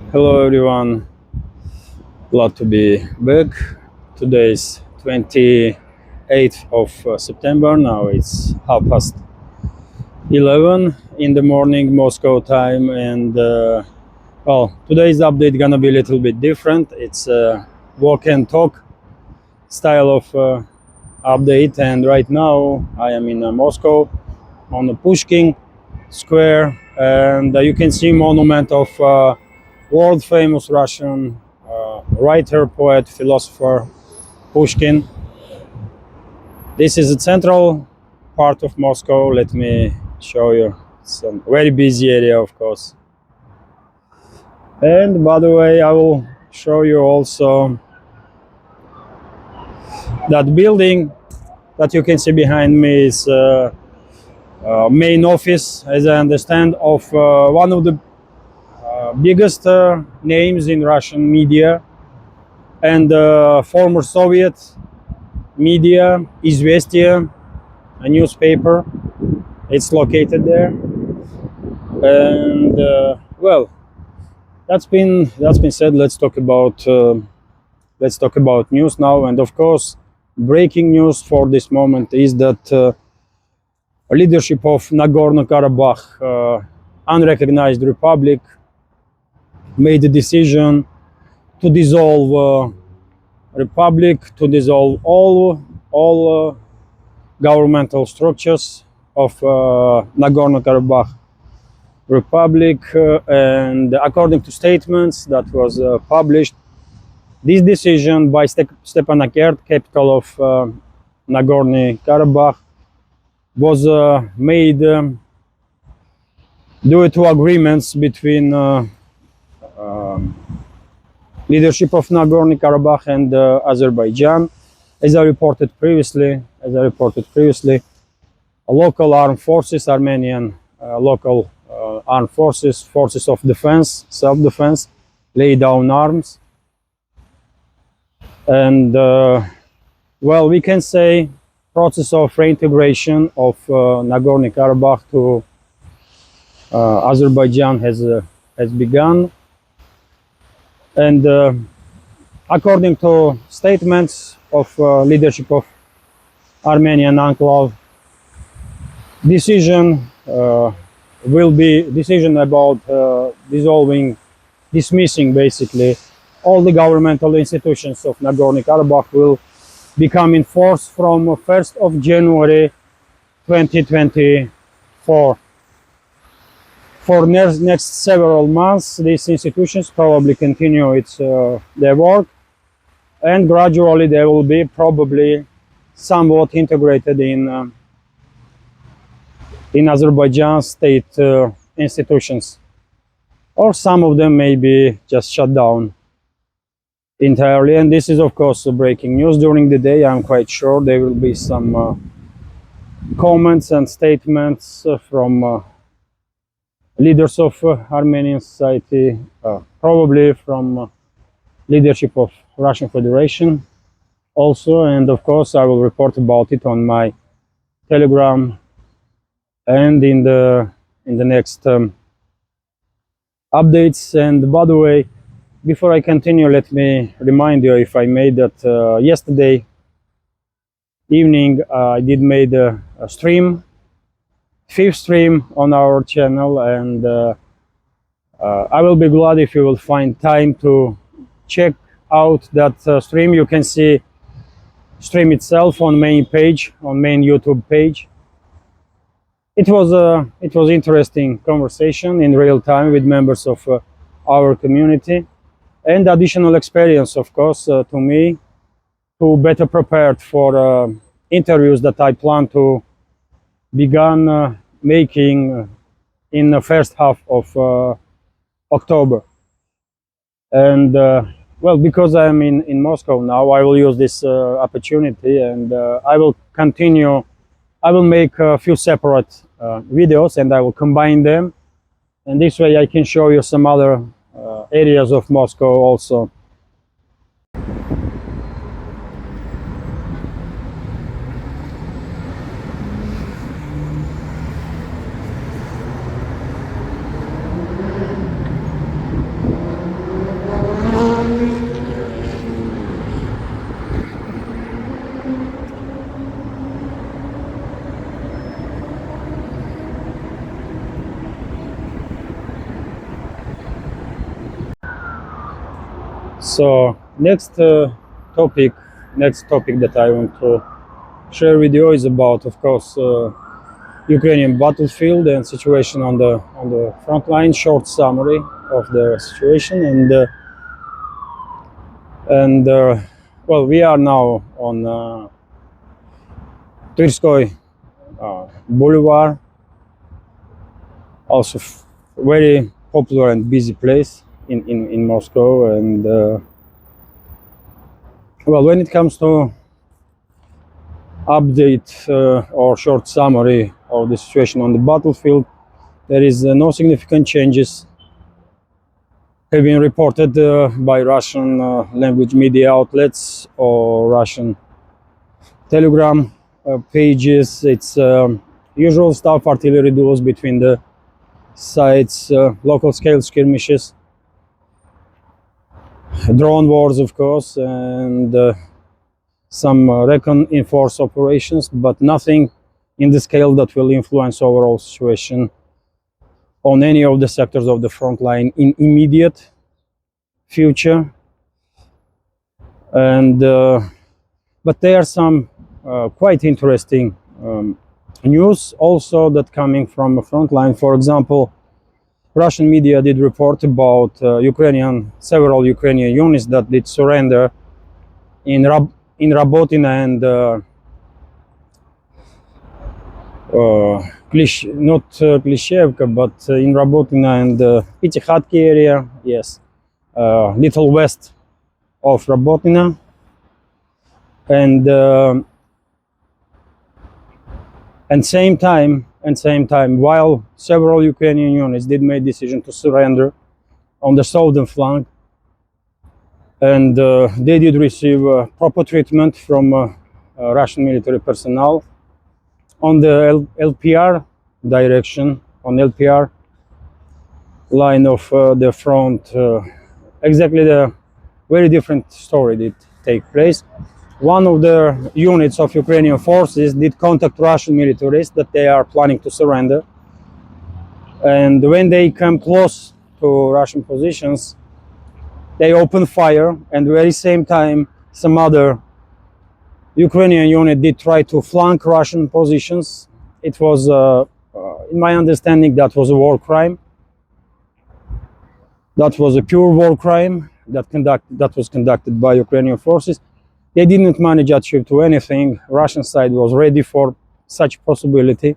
Hello everyone, glad to be back. Today is 28th of September. Now it's 11:30 in the morning Moscow time, and today's update gonna be a little bit different. It's a walk and talk style of update, and right now I am in Moscow on the Pushkin Square, and you can see monument of world famous Russian writer, poet, philosopher Pushkin. This is the central part of Moscow. Let me show you. It's a very busy area, of course. And by the way, I will show you also that building that you can see behind me is main office, as I understand, of one of the biggest names in Russian media and former Soviet media, Izvestia, a newspaper. It's located there, and that's been said. Let's talk about news now, and of course, breaking news for this moment is that leadership of Nagorno-Karabakh unrecognized republic made the decision to dissolve republic, to dissolve all governmental structures of Nagorno-Karabakh Republic, and according to statements that was published, this decision by Stepanakert, capital of Nagorno-Karabakh, was made due to agreements between leadership of Nagorno-Karabakh and Azerbaijan. As I reported previously, local armed forces, Armenian local armed forces of defense, self-defense, lay down arms. And we can say process of reintegration of Nagorno-Karabakh to Azerbaijan has begun. And according to statements of leadership of Armenian enclave, decision about dismissing basically all the governmental institutions of Nagorno-Karabakh will become in force from 1st of January 2024. For next several months, these institutions probably continue their work, and gradually they will be probably somewhat integrated in Azerbaijan state institutions, or some of them may be just shut down entirely. And this is of course breaking news. During the day, I'm quite sure there will be some comments and statements from leaders of Armenian society, probably from leadership of Russian Federation also, and of course I will report about it on my Telegram and in the next updates. And by the way, before I continue, let me remind you, if I may, that yesterday evening I did made a stream, 5th stream on our channel, and I will be glad if you will find time to check out that stream. You can see stream itself on main YouTube page. It was interesting conversation in real time with members of our community, and additional experience, of course, to me, to better prepared for interviews that I plan to began making in the first half of October. And because I am in Moscow now, I will use this opportunity, and I will make a few separate videos, and I will combine them, and this way I can show you some other areas of Moscow also. So next topic that I want to share with you is about, of course, Ukrainian battlefield and situation on the front line. Short summary of the situation, and well, we are now on Tverskoy Boulevard, also very popular and busy place in Moscow. And well, when it comes to update or short summary of the situation on the battlefield, there is no significant changes have been reported by Russian language media outlets or Russian Telegram pages. It's usual stuff: artillery duels between the sides, local scale skirmishes, drone wars, of course, and some recon enforce operations, but nothing in the scale that will influence overall situation on any of the sectors of the front line in immediate future. And but there are some quite interesting news also that coming from the front line. For example, Russian media did report about several Ukrainian units that did surrender in Rabotina and not Klishevka, but in Rabotina and Pitikhatki area, yes, little west of Rabotina. And same time, while several Ukrainian units did make decision to surrender on the southern flank, and they did receive proper treatment from Russian military personnel on the LPR direction, on LPR line of the front. Exactly the very different story did take place. One of the units of Ukrainian forces did contact Russian militaries that they are planning to surrender, and when they come close to Russian positions, they open fire. And at the very same time, some other Ukrainian unit did try to flank Russian positions. It was, in my understanding, that was a war crime. That was a pure war crime that was conducted by Ukrainian forces. They didn't manage to achieve to anything. Russian side was ready for such possibility,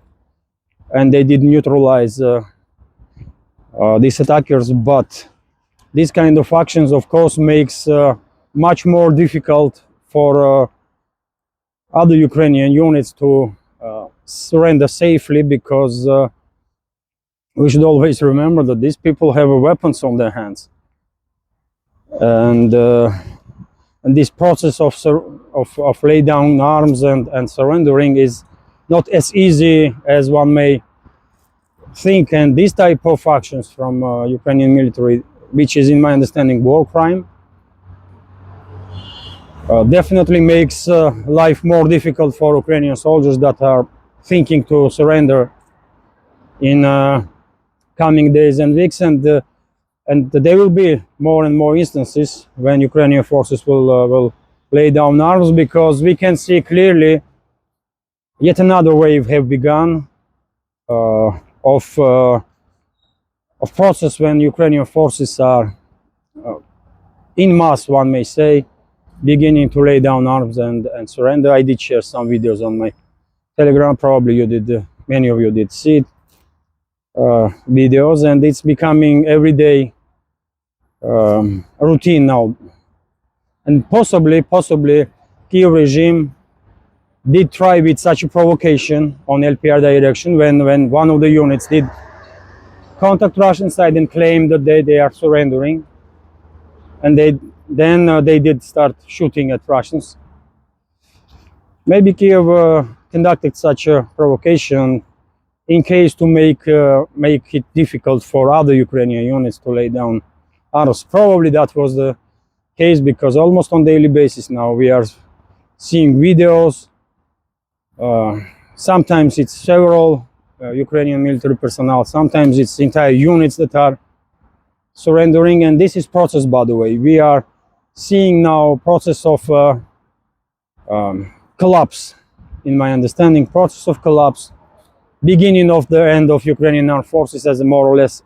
and they did neutralize these attackers. But these kind of actions, of course, makes much more difficult for other Ukrainian units to surrender safely, because we should always remember that these people have weapons on their hands, and this process of lay down arms and surrendering is not as easy as one may think. And this type of actions from Ukrainian military, which is, in my understanding, war crime, definitely makes life more difficult for Ukrainian soldiers that are thinking to surrender in coming days and weeks. And there will be more and more instances when Ukrainian forces will lay down arms, because we can see clearly yet another wave have begun of process when Ukrainian forces are in mass, one may say, beginning to lay down arms and surrender. I did share some videos on my Telegram. Probably you did, many of you did see it, videos, and it's becoming everyday routine now. And possibly Kiev regime did try with such a provocation on LPR direction when one of the units did contact Russian side and claim that they are surrendering, and they did start shooting at Russians. Maybe Kiev conducted such a provocation in case to make it difficult for other Ukrainian units to lay down arms. Probably that was the case, because almost on daily basis now we are seeing videos. Sometimes it's several Ukrainian military personnel, sometimes it's entire units that are surrendering. And this is process, by the way. We are seeing now process of collapse. In my understanding, process of collapse, beginning of the end of Ukrainian armed forces as a more or less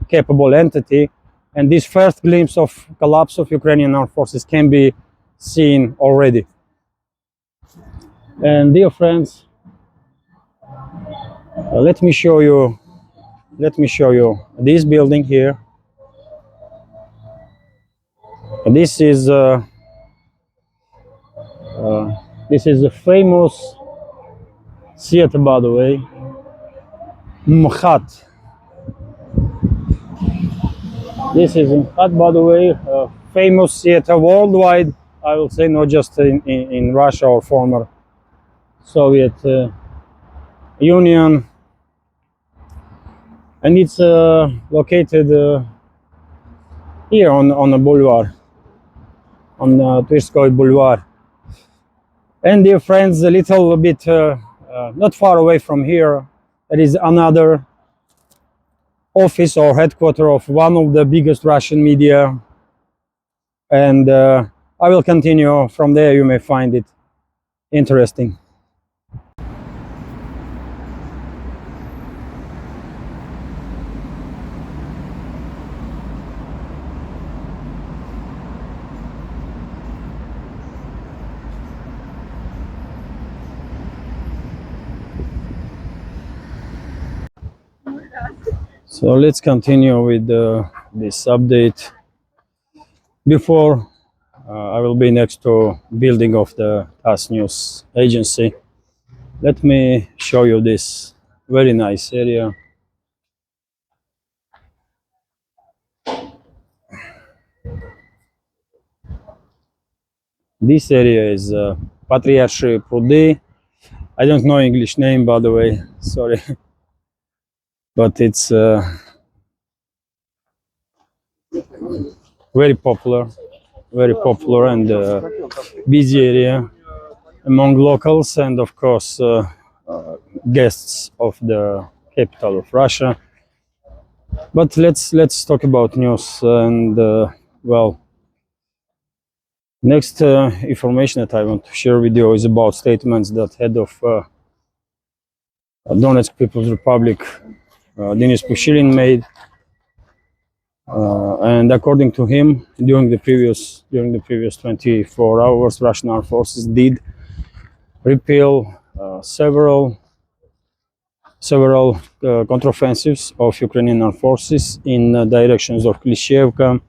capable entity, and this first glimpse of collapse of Ukrainian armed forces can be seen already. And dear friends, let me show you this building here. This is a famous theater, by the way, Mkhat. This is Mkhat, by the way, a famous theater worldwide, I will say, not just in Russia or former Soviet Union. And it's located here on a boulevard, on Tverskoy Boulevard. And dear friends, a little bit not far away from here, there is another office or headquarters of one of the biggest Russian media. And I will continue from there. You may find it interesting. So let's continue with this update. Before I will be next to building of the TASS news agency. Let me show you this very nice area. This area is Patriarchy Prudy. I don't know English name, by the way, sorry. But it's very popular and busy area among locals and of course guests of the capital of Russia. But let's talk about news. And well, next information that I want to share with you is about statements that head of Donetsk People's Republic, Denis Pushilin, made. And according to him, during the previous 24 hours, Russian armed forces did repel several counteroffensives of Ukrainian armed forces in directions of Klishchevka,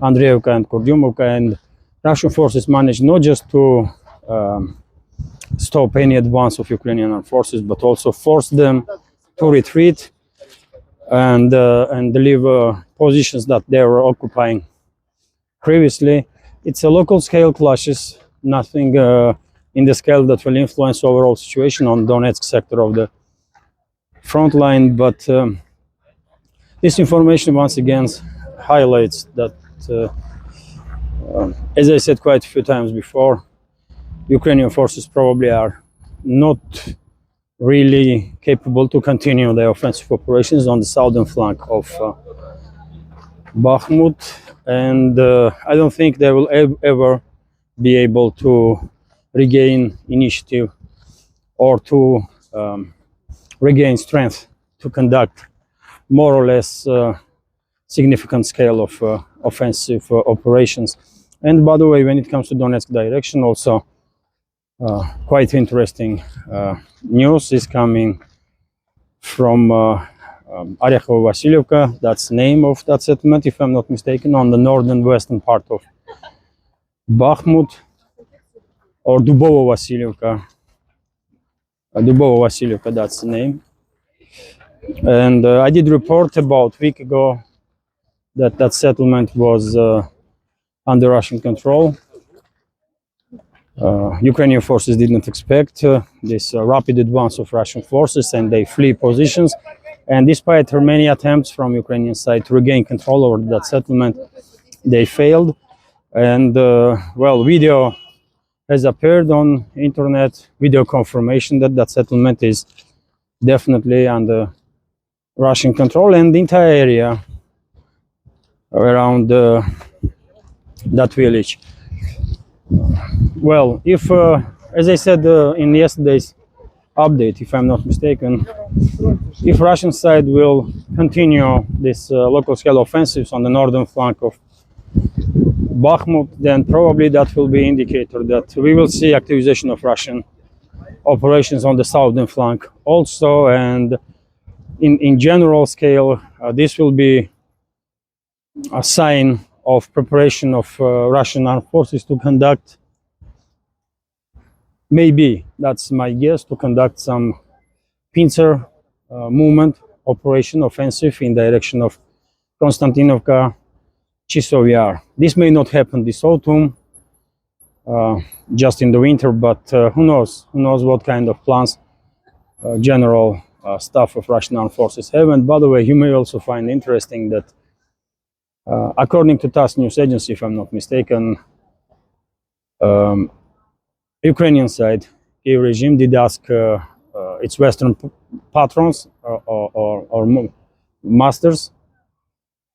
Andreevka, and Kurdyumovka. And Russian forces managed not just to stop any advance of Ukrainian armed forces, but also force them to retreat and leave positions that they were occupying previously. It's a local scale clashes, nothing in the scale that will influence overall situation on Donetsk sector of the front line. But this information once again highlights that, as I said quite a few times before, Ukrainian forces probably are not really capable to continue their offensive operations on the southern flank of Bakhmut, and I don't think they will ever be able to regain initiative or to regain strength to conduct more or less significant scale of offensive operations. And by the way, when it comes to Donetsk direction, also quite interesting news is coming from Orekhovo-Vasilievka. That's the name of that settlement, if I'm not mistaken, on the northern western part of Bakhmut, or Dubovo-Vasilievka. Dubovo-Vasilievka, that's the name. And I did report about a week ago that that settlement was under Russian control. Ukrainian forces did not expect this rapid advance of Russian forces, and they flee positions. And despite many attempts from Ukrainian side to regain control over that settlement, they failed. And well, video has appeared on internet, video confirmation that that settlement is definitely under Russian control, and the entire area around that village. Well, if as I said in yesterday's update, if I'm not mistaken, if Russian side will continue this local scale offensives on the northern flank of Bakhmut, then probably that will be indicator that we will see activization of Russian operations on the southern flank also. And in general scale, this will be a sign of preparation of Russian armed forces to conduct, maybe that's my guess, to conduct some pincer movement operation offensive in direction of Konstantinovka, Chisov Yar. This may not happen this autumn, just in the winter, but who knows? Who knows what kind of plans general staff of Russian armed forces have. And by the way, you may also find interesting that according to TASS news agency, if I'm not mistaken, Ukrainian side, Kiev regime did ask its Western patrons or masters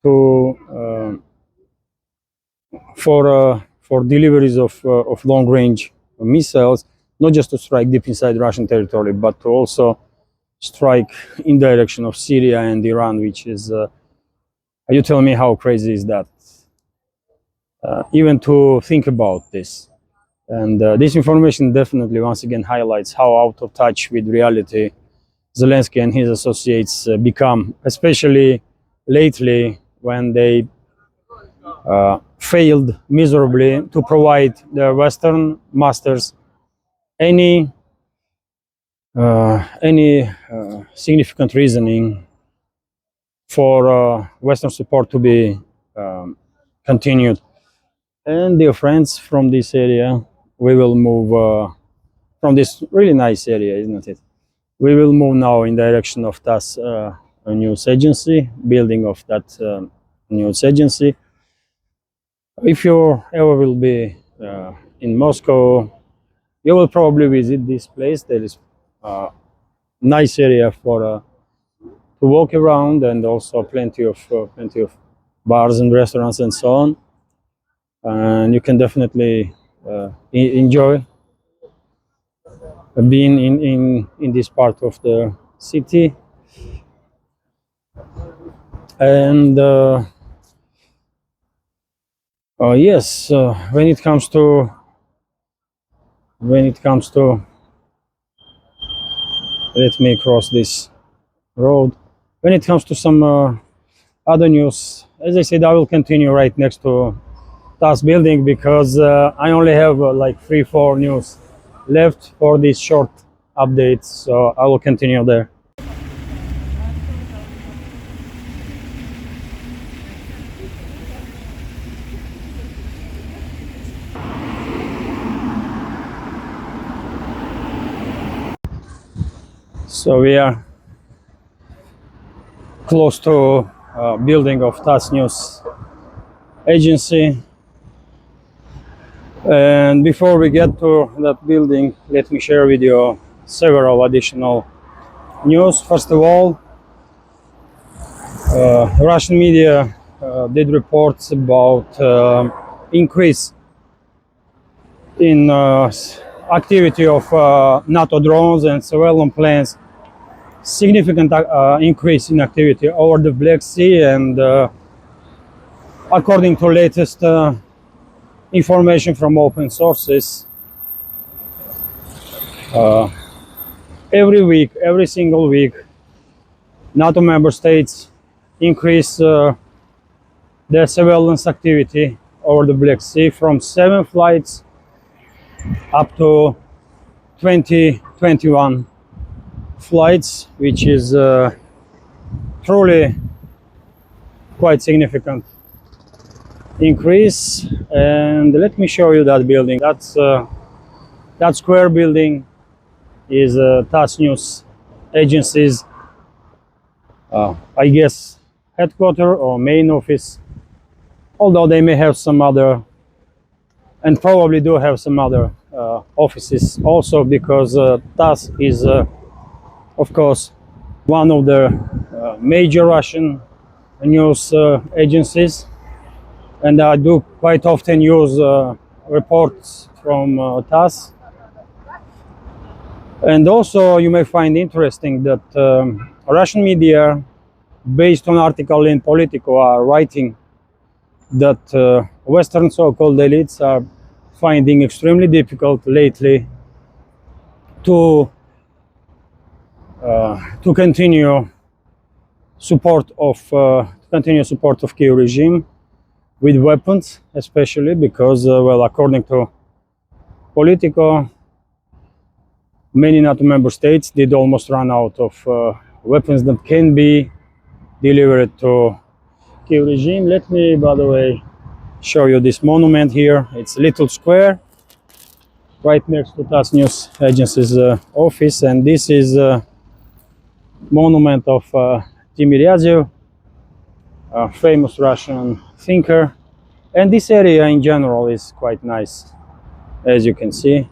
to for deliveries of long-range missiles, not just to strike deep inside Russian territory, but to also strike in direction of Syria and Iran, which is, you tell me how crazy is that? Even to think about this. And this information definitely once again highlights how out of touch with reality Zelensky and his associates become, especially lately when they failed miserably to provide their Western masters any significant reasoning for Western support to be continued. And dear friends, from this area, we will move from this really nice area, isn't it? We will move now in direction of TASS news agency, building of that news agency. If you ever will be in Moscow, you will probably visit this place. There is a nice area for to walk around, and also plenty of bars and restaurants and so on. And you can definitely enjoy being in this part of the city. And yes, when it comes to let me cross this road. When it comes to some other news, as I said, I will continue right next to TASS building, because I only have like 3-4 news left for these short updates, so I will continue there. So we are close to building of TASS news agency. And before we get to that building, let me share with you several additional news. First of all, Russian media did reports about increase in activity of NATO drones and surveillance planes, significant increase in activity over the Black Sea. And according to latest information from open sources, every single week, NATO member states increase their surveillance activity over the Black Sea from 7 flights up to 21 flights, which is truly quite significant increase. And let me show you that building. That square building is TASS news agency's I guess headquarters or main office, although they may have some other, and probably do have some other offices also, because TASS is of course one of the major Russian news agencies. and I do quite often use reports from TASS. And also, you may find interesting that Russian media, based on article in Politico, are writing that Western so-called elites are finding extremely difficult lately to continue support of Kiev regime with weapons, especially because, well, according to Politico, many NATO member states did almost run out of weapons that can be delivered to Kiev regime. Let me, by the way, show you this monument here. It's a little square right next to TASS News Agency's office, and this is a monument of Timiryazev, a famous Russian thinker. And this area in general is quite nice, as you can see.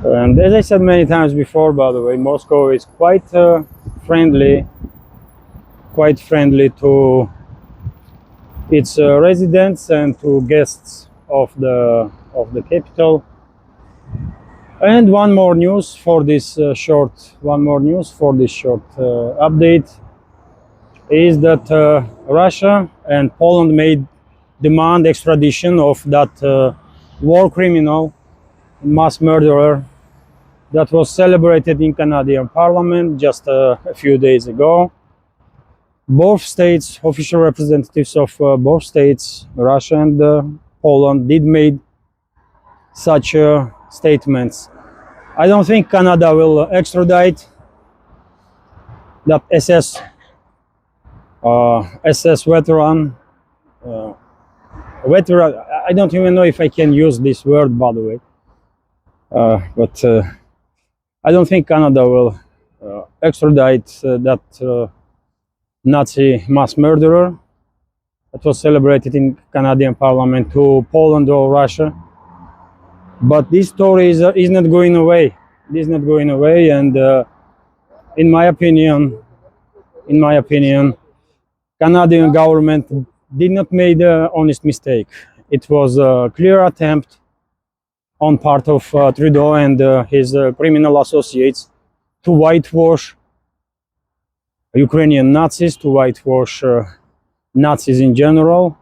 And as I said many times before, by the way, Moscow is quite friendly to its residents and to guests of the capital. And one more news for this short update is that Russia and Poland made demand extradition of that war criminal, mass murderer that was celebrated in Canadian Parliament just a few days ago. Both states, official representatives of both states, Russia and Poland, did make such statements. I don't think Canada will extradite that SS veteran. I don't even know if I can use this word, by the way. But I don't think Canada will extradite that Nazi mass murderer that was celebrated in Canadian Parliament to Poland or Russia. But this story is not going away. It is not going away, and in my opinion, Canadian government did not make an honest mistake. It was a clear attempt on part of Trudeau and his criminal associates to whitewash Ukrainian Nazis, to whitewash Nazis in general,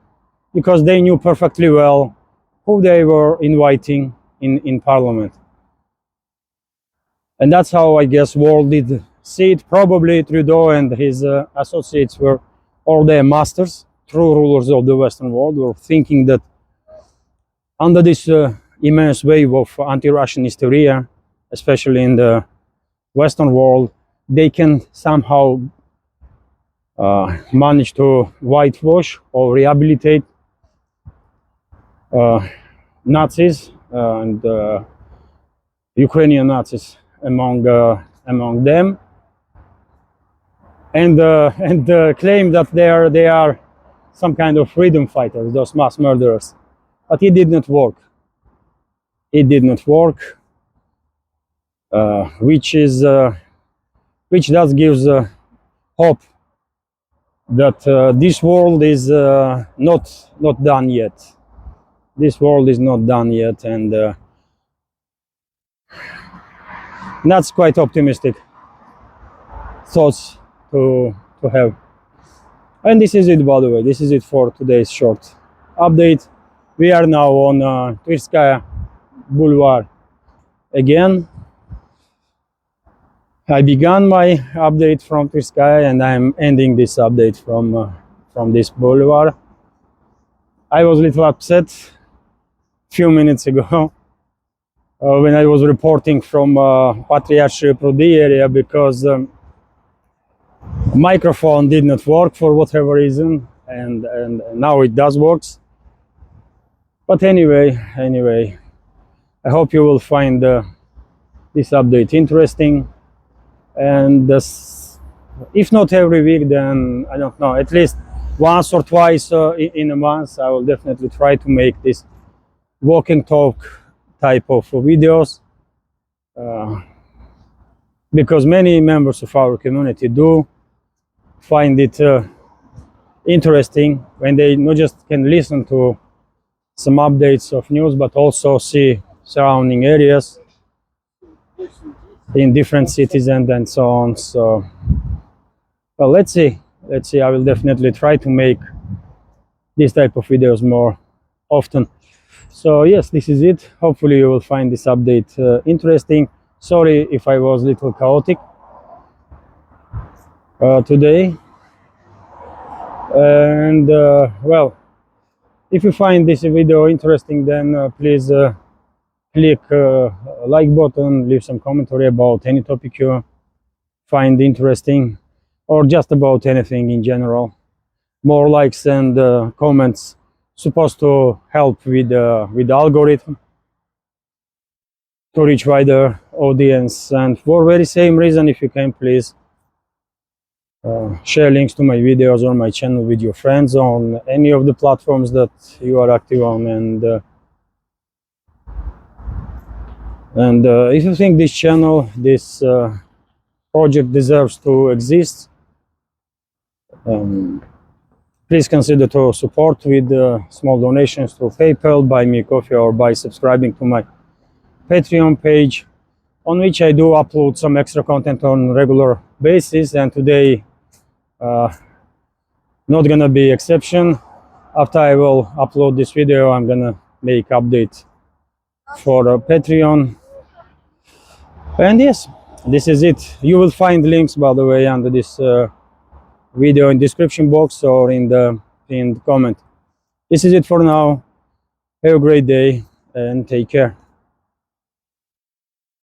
because they knew perfectly well who they were inviting in Parliament. And that's how, I guess, world did see it. Probably Trudeau and his associates were all their masters, true rulers of the Western world, were thinking that under this immense wave of anti-Russian hysteria, especially in the Western world, they can somehow manage to whitewash or rehabilitate Nazis and Ukrainian Nazis among them, and claim that they are some kind of freedom fighters, those mass murderers. But it did not work. It did not work, which does gives hope that this world is not done yet. This world is not done yet, and that's quite optimistic thoughts to have. And this is it, by the way. This is it for today's short update. We are now on Tverskaya Boulevard again. I began my update from Tverskaya, and I'm ending this update from this boulevard. I was a little upset a few minutes ago when I was reporting from Patriarch Prodi area, because microphone did not work for whatever reason, and now it does work. But anyway, I hope you will find this update interesting, and if not every week, then I don't know, at least once or twice in a month, I will definitely try to make this walk and talk type of videos. because many members of our community do find it interesting when they not just can listen to some updates of news, but also see surrounding areas in different cities and so on. So, well, let's see. I will definitely try to make this type of videos more often. So yes, this is it. Hopefully you will find this update interesting. Sorry if I was a little chaotic today. And well, if you find this video interesting, then please click like button, leave some commentary about any topic you find interesting, or just about anything in general. More likes and comments supposed to help with the algorithm to reach wider audience. And for very same reason, if you can please share links to my videos or my channel with your friends on any of the platforms that you are active on. And if you think this channel, this project deserves to exist, please consider to support with small donations through PayPal, Buy Me a Coffee, or by subscribing to my Patreon page, on which I do upload some extra content on regular basis. And today not gonna be exception. After I will upload this video, I'm gonna make update for Patreon. And yes, this is it. You will find links, by the way, under this video in description box or in the pinned comment. This is it for now. Have a great day and take care.